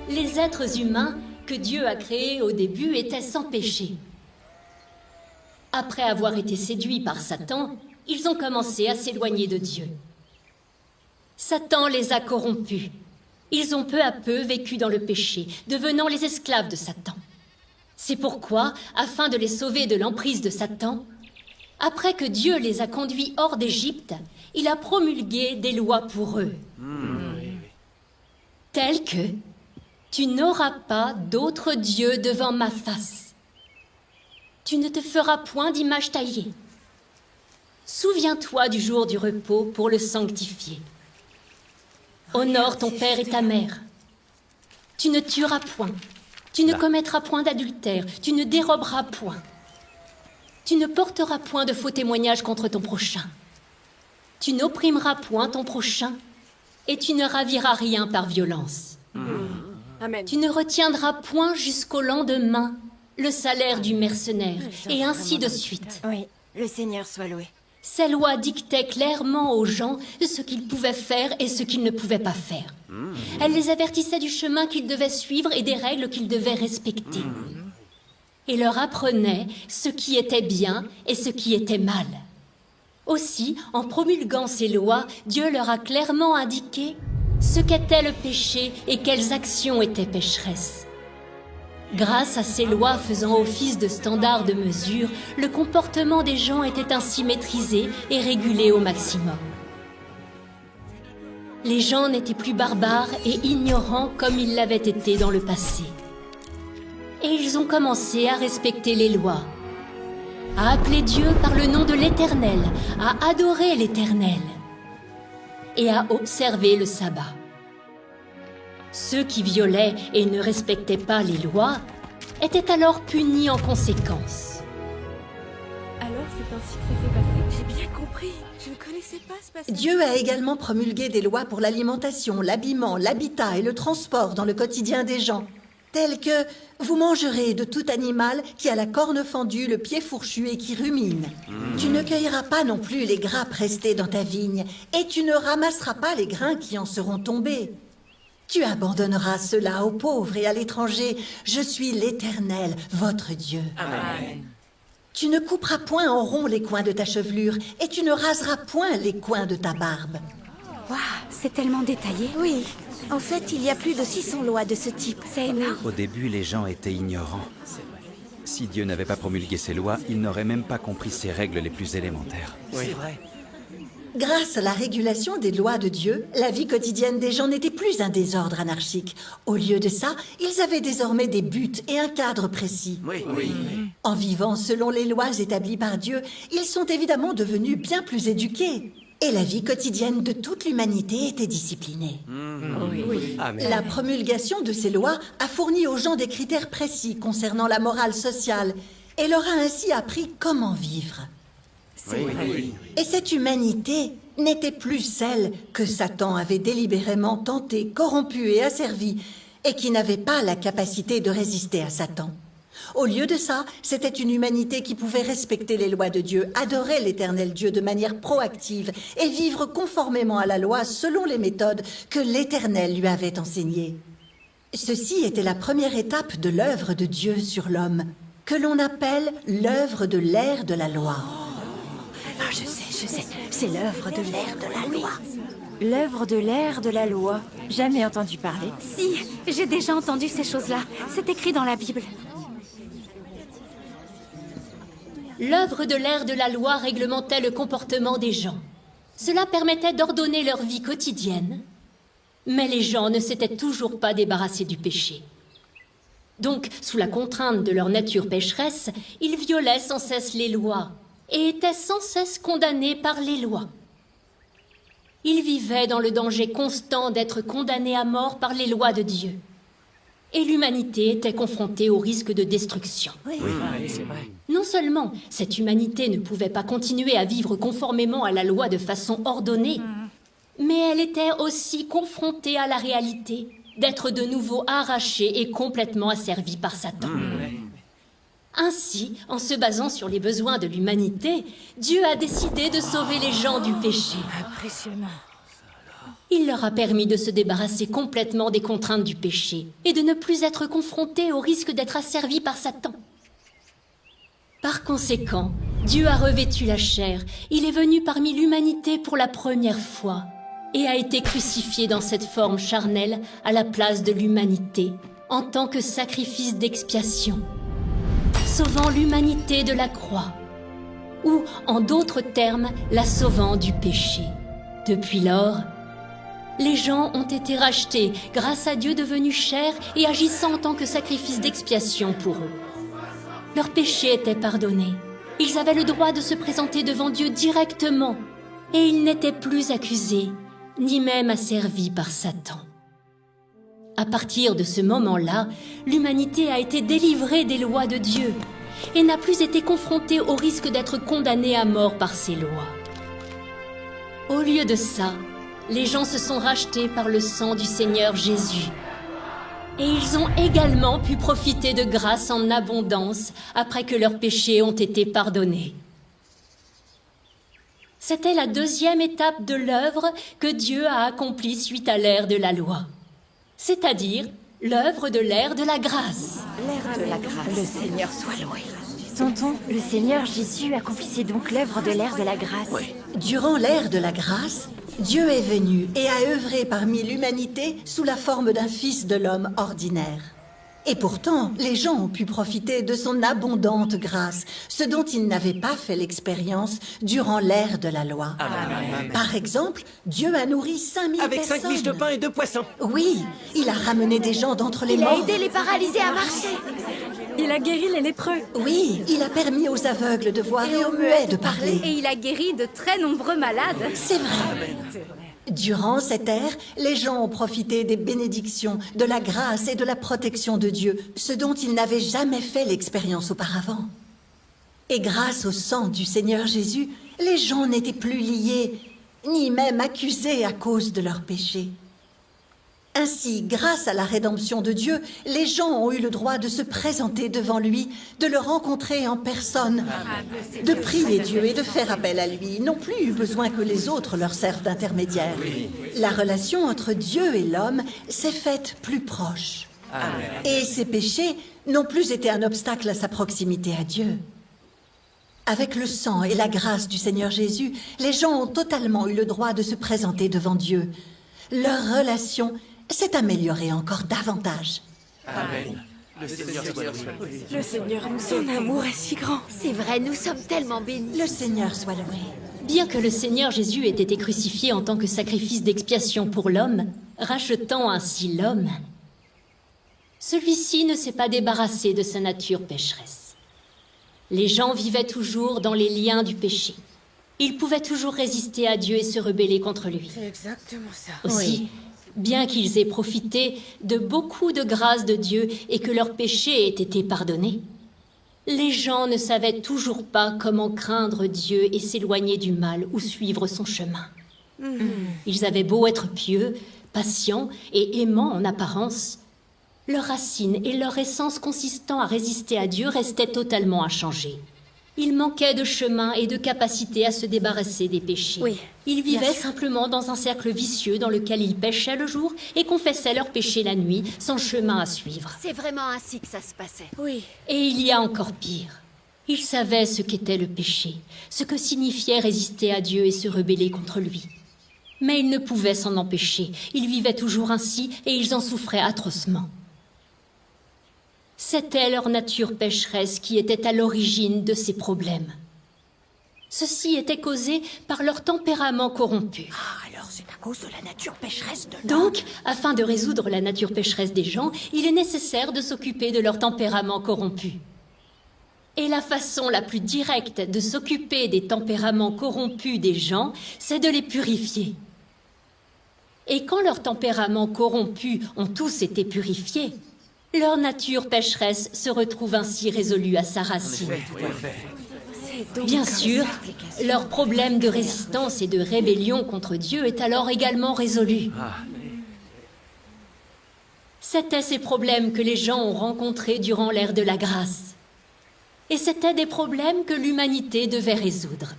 les êtres humains que Dieu a créés au début étaient sans péché. Après avoir été séduits par Satan, ils ont commencé à s'éloigner de Dieu. Satan les a corrompus. Ils ont peu à peu vécu dans le péché, devenant les esclaves de Satan. C'est pourquoi, afin de les sauver de l'emprise de Satan, après que Dieu les a conduits hors d'Égypte, il a promulgué des lois pour eux. Telles que « Tu n'auras pas d'autre Dieu devant ma face. Tu ne te feras point d'image taillée. Souviens-toi du jour du repos pour le sanctifier. Honore ton père et ta mère. Tu ne tueras point. Tu ne commettras point d'adultère. Tu ne déroberas point. Tu ne porteras point de faux témoignages contre ton prochain. Tu n'opprimeras point ton prochain. Et tu ne raviras rien par violence. Amen. Tu ne retiendras point jusqu'au lendemain le salaire du mercenaire, et ainsi de suite. Oui, le Seigneur soit loué. Ces lois dictaient clairement aux gens ce qu'ils pouvaient faire et ce qu'ils ne pouvaient pas faire. Elles les avertissaient du chemin qu'ils devaient suivre et des règles qu'ils devaient respecter. Et leur apprenaient ce qui était bien et ce qui était mal. Aussi, en promulguant ces lois, Dieu leur a clairement indiqué ce qu'était le péché et quelles actions étaient pécheresses. Grâce à ces lois faisant office de standard de mesure, le comportement des gens était ainsi maîtrisé et régulé au maximum. Les gens n'étaient plus barbares et ignorants comme ils l'avaient été dans le passé. Et ils ont commencé à respecter les lois, à appeler Dieu par le nom de l'Éternel, à adorer l'Éternel et à observer le sabbat. Ceux qui violaient et ne respectaient pas les lois étaient alors punis en conséquence. Alors, c'est ainsi que ça s'est passé? J'ai bien compris. Je ne connaissais pas ce passage. Dieu a également promulgué des lois pour l'alimentation, l'habillement, l'habitat et le transport dans le quotidien des gens, telles que « Vous mangerez de tout animal qui a la corne fendue, le pied fourchu et qui rumine. Tu ne cueilleras pas non plus les grappes restées dans ta vigne, et tu ne ramasseras pas les grains qui en seront tombés. Tu abandonneras cela aux pauvres et à l'étranger. Je suis l'Éternel, votre Dieu. Amen. Tu ne couperas point en rond les coins de ta chevelure, et tu ne raseras point les coins de ta barbe. » Waouh, c'est tellement détaillé. Oui, en fait, il y a plus de 600 lois de ce type. C'est énorme. Au début, les gens étaient ignorants. Si Dieu n'avait pas promulgué ces lois, ils n'auraient même pas compris ses règles les plus élémentaires. C'est vrai. Grâce à la régulation des lois de Dieu, la vie quotidienne des gens n'était plus un désordre anarchique. Au lieu de ça, ils avaient désormais des buts et un cadre précis. Oui. En vivant selon les lois établies par Dieu, ils sont évidemment devenus bien plus éduqués. Et la vie quotidienne de toute l'humanité était disciplinée. Amen. La promulgation de ces lois a fourni aux gens des critères précis concernant la morale sociale et leur a ainsi appris comment vivre. Et cette humanité n'était plus celle que Satan avait délibérément tentée, corrompue et asservie, et qui n'avait pas la capacité de résister à Satan. Au lieu de ça, c'était une humanité qui pouvait respecter les lois de Dieu, adorer l'Éternel Dieu de manière proactive et vivre conformément à la loi selon les méthodes que l'Éternel lui avait enseignées. Ceci était la première étape de l'œuvre de Dieu sur l'homme, que l'on appelle l'œuvre de l'ère de la loi. Ah, je sais, c'est l'œuvre de l'ère de la loi. L'œuvre de l'ère de la loi. Jamais entendu parler. Si, j'ai déjà entendu ces choses-là. C'est écrit dans la Bible. L'œuvre de l'ère de la loi réglementait le comportement des gens. Cela permettait d'ordonner leur vie quotidienne, mais les gens ne s'étaient toujours pas débarrassés du péché. Donc, sous la contrainte de leur nature pécheresse, ils violaient sans cesse les lois et étaient sans cesse condamnés par les lois. Ils vivaient dans le danger constant d'être condamnés à mort par les lois de Dieu. Et l'humanité était confrontée au risque de destruction. C'est vrai. Non seulement cette humanité ne pouvait pas continuer à vivre conformément à la loi de façon ordonnée, mais elle était aussi confrontée à la réalité d'être de nouveau arrachée et complètement asservie par Satan. Ainsi, en se basant sur les besoins de l'humanité, Dieu a décidé de sauver les gens du péché. Impressionnant. Il leur a permis de se débarrasser complètement des contraintes du péché et de ne plus être confrontés au risque d'être asservis par Satan. Par conséquent, Dieu a revêtu la chair, il est venu parmi l'humanité pour la première fois et a été crucifié dans cette forme charnelle à la place de l'humanité, en tant que sacrifice d'expiation, sauvant l'humanité de la croix, ou, en d'autres termes, la sauvant du péché. Depuis lors, les gens ont été rachetés grâce à Dieu devenu chair et agissant en tant que sacrifice d'expiation pour eux. Leurs péchés étaient pardonnés. Ils avaient le droit de se présenter devant Dieu directement et ils n'étaient plus accusés, ni même asservis par Satan. À partir de ce moment-là, l'humanité a été délivrée des lois de Dieu et n'a plus été confrontée au risque d'être condamnée à mort par ces lois. Au lieu de ça, les gens se sont rachetés par le sang du Seigneur Jésus. Et ils ont également pu profiter de grâce en abondance après que leurs péchés ont été pardonnés. C'était la deuxième étape de l'œuvre que Dieu a accomplie suite à l'ère de la loi, c'est-à-dire l'œuvre de l'ère de la grâce. L'ère de la grâce. Le Seigneur soit loué. Tonton, le Seigneur Jésus accomplissait donc l'œuvre de l'ère de la grâce. Oui. Durant l'ère de la grâce, Dieu est venu et a œuvré parmi l'humanité sous la forme d'un fils de l'homme ordinaire. Et pourtant, les gens ont pu profiter de son abondante grâce, ce dont ils n'avaient pas fait l'expérience durant l'ère de la loi. Amen. Par exemple, Dieu a nourri 5000 Avec personnes. 5 miches de pain et 2 poissons. Oui, il a ramené des gens d'entre les Il a morts. aidé les paralysés à marcher. Il a guéri les lépreux. Oui, il a permis aux aveugles de voir et aux muets de parler. Et il a guéri de très nombreux malades. C'est vrai. Durant cette ère, les gens ont profité des bénédictions, de la grâce et de la protection de Dieu, ce dont ils n'avaient jamais fait l'expérience auparavant. Et grâce au sang du Seigneur Jésus, les gens n'étaient plus liés, ni même accusés à cause de leurs péchés. Ainsi, grâce à la rédemption de Dieu, les gens ont eu le droit de se présenter devant lui, de le rencontrer en personne, de prier Dieu et de faire appel à lui. Ils n'ont plus eu besoin que les autres leur servent d'intermédiaire. La relation entre Dieu et l'homme s'est faite plus proche. Et ses péchés n'ont plus été un obstacle à sa proximité à Dieu. Avec le sang et la grâce du Seigneur Jésus, les gens ont totalement eu le droit de se présenter devant Dieu. Leur relation s'est améliorée encore davantage. Amen. Le Seigneur soit loué. Le Seigneur, son amour est si grand. C'est vrai, nous sommes tellement bénis. Le Seigneur soit loué. Bien que le Seigneur Jésus ait été crucifié en tant que sacrifice d'expiation pour l'homme, rachetant ainsi l'homme, celui-ci ne s'est pas débarrassé de sa nature pécheresse. Les gens vivaient toujours dans les liens du péché. Ils pouvaient toujours résister à Dieu et se rebeller contre lui. C'est exactement ça. Aussi, bien qu'ils aient profité de beaucoup de grâce de Dieu et que leurs péchés aient été pardonnés, les gens ne savaient toujours pas comment craindre Dieu et s'éloigner du mal ou suivre son chemin. Ils avaient beau être pieux, patients et aimants en apparence, leurs racines et leur essence consistant à résister à Dieu restaient totalement inchangées. Ils manquaient de chemin et de capacité à se débarrasser des péchés. Oui, Ils bien vivaient sûr. simplement dans un cercle vicieux dans lequel ils péchaient le jour et confessaient leurs péchés la nuit, sans chemin à suivre. C'est vraiment ainsi que ça se passait. Oui. Et il y a encore pire. Ils savaient ce qu'était le péché, ce que signifiait résister à Dieu et se rebeller contre lui. Mais ils ne pouvaient s'en empêcher. Ils vivaient toujours ainsi et ils en souffraient atrocement. C'était leur nature pécheresse qui était à l'origine de ces problèmes. Ceci était causé par leur tempérament corrompu. Alors c'est à cause de la nature pécheresse de Donc, afin de résoudre la nature pécheresse des gens, il est nécessaire de s'occuper de leur tempérament corrompu. Et la façon la plus directe de s'occuper des tempéraments corrompus des gens, c'est de les purifier. Et quand leurs tempéraments corrompus ont tous été purifiés, leur nature pécheresse se retrouve ainsi résolue à sa racine. Bien sûr, leur problème de résistance et de rébellion contre Dieu est alors également résolu. C'étaient ces problèmes que les gens ont rencontrés durant l'ère de la grâce. Et c'étaient des problèmes que l'humanité devait résoudre.